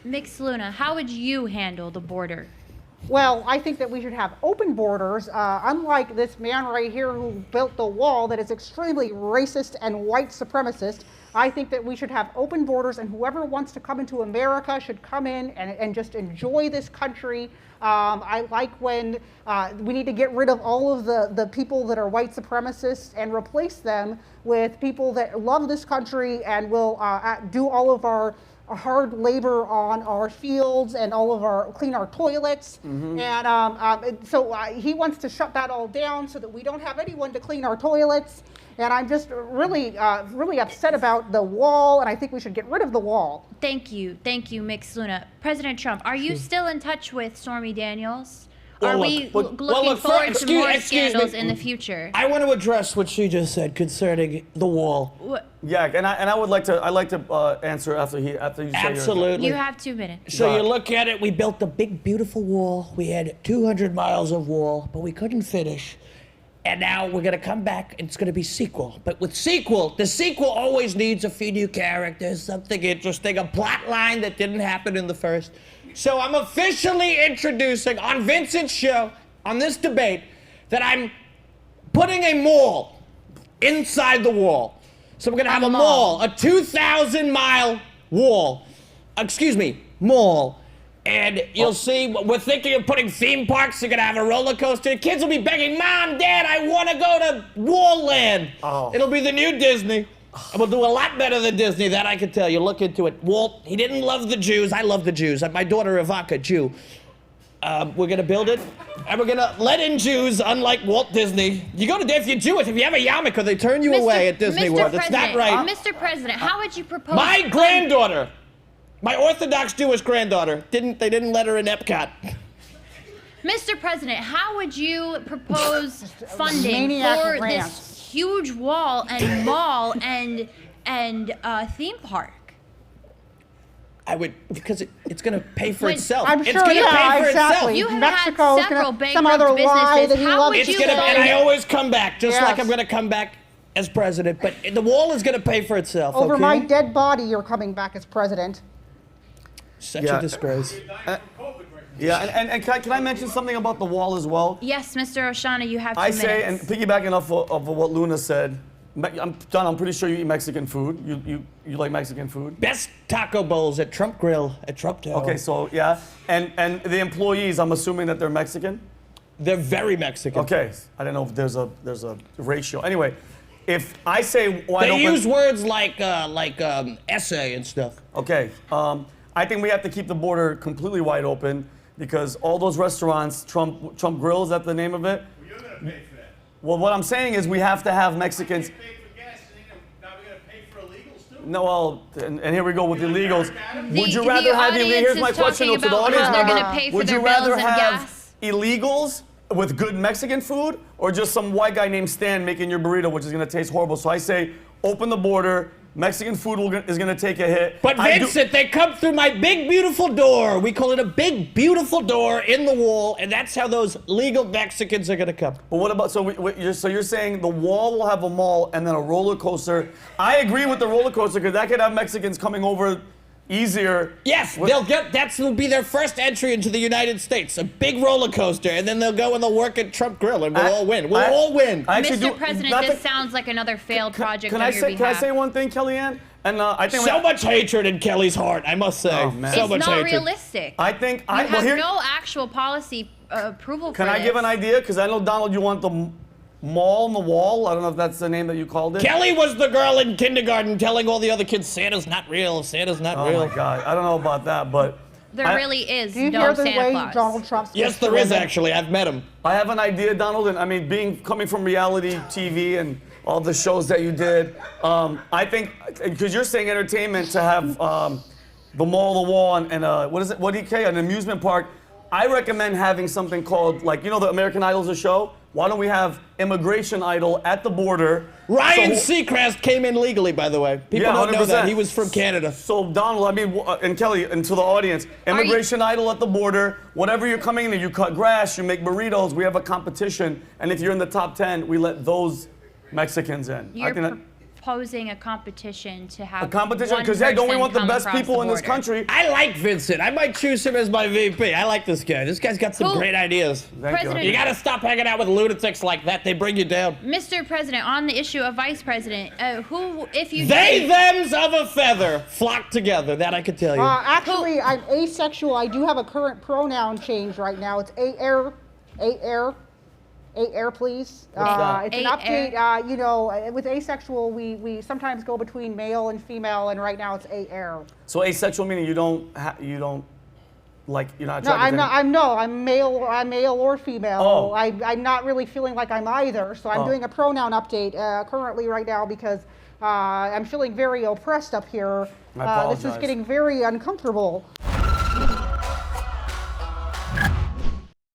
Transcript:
Mix Luna, how would you handle the border? Well, I think that we should have open borders, unlike this man right here who built the wall that is extremely racist and white supremacist. I think that we should have open borders, and whoever wants to come into America should come in and just enjoy this country. I like when we need to get rid of all of the people that are white supremacists and replace them with people that love this country and will do all of our hard labor on our fields and all of clean our toilets. And so he wants to shut that all down so that we don't have anyone to clean our toilets. And I'm just really upset about the wall, and I think we should get rid of the wall. Thank you, Mix Luna. President Trump, are you still in touch with Stormy Daniels? Are we looking forward to more scandals in the future? I want to address what she just said concerning the wall. Yeah, and I'd like to answer after you say Absolutely. You have 2 minutes. So you look at it, we built a big, beautiful wall. We had 200 miles of wall, but we couldn't finish. And now we're gonna come back, and it's gonna be sequel. But with sequel, the sequel always needs a few new characters, something interesting, a plot line that didn't happen in the first. So I'm officially introducing on Vincent's show, on this debate, that I'm putting a mall inside the wall. So we're gonna have a mall, a 2,000-mile wall. Mall. And you'll see, we're thinking of putting theme parks. You're gonna have a roller coaster. The kids will be begging, Mom, Dad, I wanna go to Wall Land. It'll be the new Disney. And we'll do a lot better than Disney, that I can tell you. Look into it. Walt, he didn't love the Jews. I love the Jews. My daughter, Ivanka, Jew. We're gonna build it, and we're gonna let in Jews, unlike Walt Disney. You go to, if you're Jewish, if you have a yarmulke, they turn you away at Disney World. It's not right. Mr. President, how would you propose? My granddaughter, my Orthodox Jewish granddaughter, they didn't let her in Epcot. Mr. President, how would you propose funding for this huge wall and mall and theme park? I would, because it's going to pay for itself. I'm it's sure, going to pay for exactly. itself. You have Mexico, had several some other bankrupt lie that businesses. he How loves. would you and I always come back, just like I'm going to come back as president. But the wall is going to pay for itself. Over okay? my dead body, you're coming back as president. Such a disgrace. and can I mention something about the wall as well? Yes, Mr. Oshana, you have 2 minutes. I say, and piggybacking off of what Luna said, Don, I'm pretty sure you eat Mexican food. You like Mexican food? Best taco bowls at Trump Grill at Trump Tower. Okay, so yeah, and the employees, I'm assuming that they're Mexican. They're very Mexican. Okay, I don't know if there's a ratio. Anyway, if I say they use words like essay and stuff. Okay, I think we have to keep the border completely wide open because all those restaurants, Trump Grill, is that the name of it? Well, you're gonna pay for that. Well, what I'm saying is we have to have Mexicans. Pay for gas, now we're gonna pay for illegals too. No, well, and here we go with illegals. Would you The rather have audience illegals? Here's is my question talking to the about audience how they're member. gonna pay for Would their you rather bills and have gas. illegals with good Mexican food or just some white guy named Stan making your burrito, which is gonna taste horrible? So I say, open the border. Mexican food is going to take a hit. But Vincent, they come through my big, beautiful door. We call it a big, beautiful door in the wall, and that's how those legal Mexicans are going to come. But what about, so you're saying the wall will have a mall and then a roller coaster. I agree with the roller coaster because that could have Mexicans coming over easier. Yes, that will be their first entry into the United States, a big roller coaster, and then they'll go and they'll work at Trump Grill, and we'll all win. We'll all win. Mr. President, this sounds like another failed project on your behalf. Can I say one thing, Kellyanne? And I think so much hatred in Kelly's heart, I must say. Oh, man. So It's much not hatred. realistic. I think you have no actual policy approval for this. Can I give an idea? Because I know, Donald, you want the mall on the wall. I don't know if that's the name that you called it. Kelly was the girl in kindergarten telling all the other kids, Santa's not real, Santa's not real. Oh my God, I don't know about that, but. There really is Do you no hear the Santa way Claus. Donald Trump speaks Yes, there to is women? actually. I've met him. I have an idea, Donald, and I mean, coming from reality TV and all the shows that you did, I think, because you're saying entertainment to have the mall, the wall, and what is it? What do you say? An amusement park. I recommend having something called, like, you know, the American Idol's a show. Why don't we have Immigration Idol at the border? Ryan Seacrest came in legally, by the way. People don't know that. He was from Canada. So, Donald, I mean, and Kelly, and to the audience, Immigration Idol at the border. Whatever you're coming in, you cut grass, you make burritos. We have a competition, and if you're in the top 10, we let those Mexicans in. You're proposing a competition to have A competition? one Because, hey, don't we person want the come best across people the in this border. country? I like Vincent. I might choose him as my VP. I like this guy. This guy's got some Who- great ideas. Thank President- You gotta stop hanging out with lunatics like that. They bring you down. Mr. President, on the issue of vice president, who, if you They, did- thems of a feather flock together. That I can tell you. Actually, I'm asexual. I do have a current pronoun change right now. It's air, please. that? It's an A-air. update. You know, with asexual, we sometimes go between male and female, and right now it's air. So asexual meaning you don't like, you're not No, attracted I'm to not. I'm male. I'm male or female. Oh. I'm not really feeling like I'm either. So I'm Oh. doing a pronoun update currently right now because I'm feeling very oppressed up here. I This is apologize. getting very uncomfortable.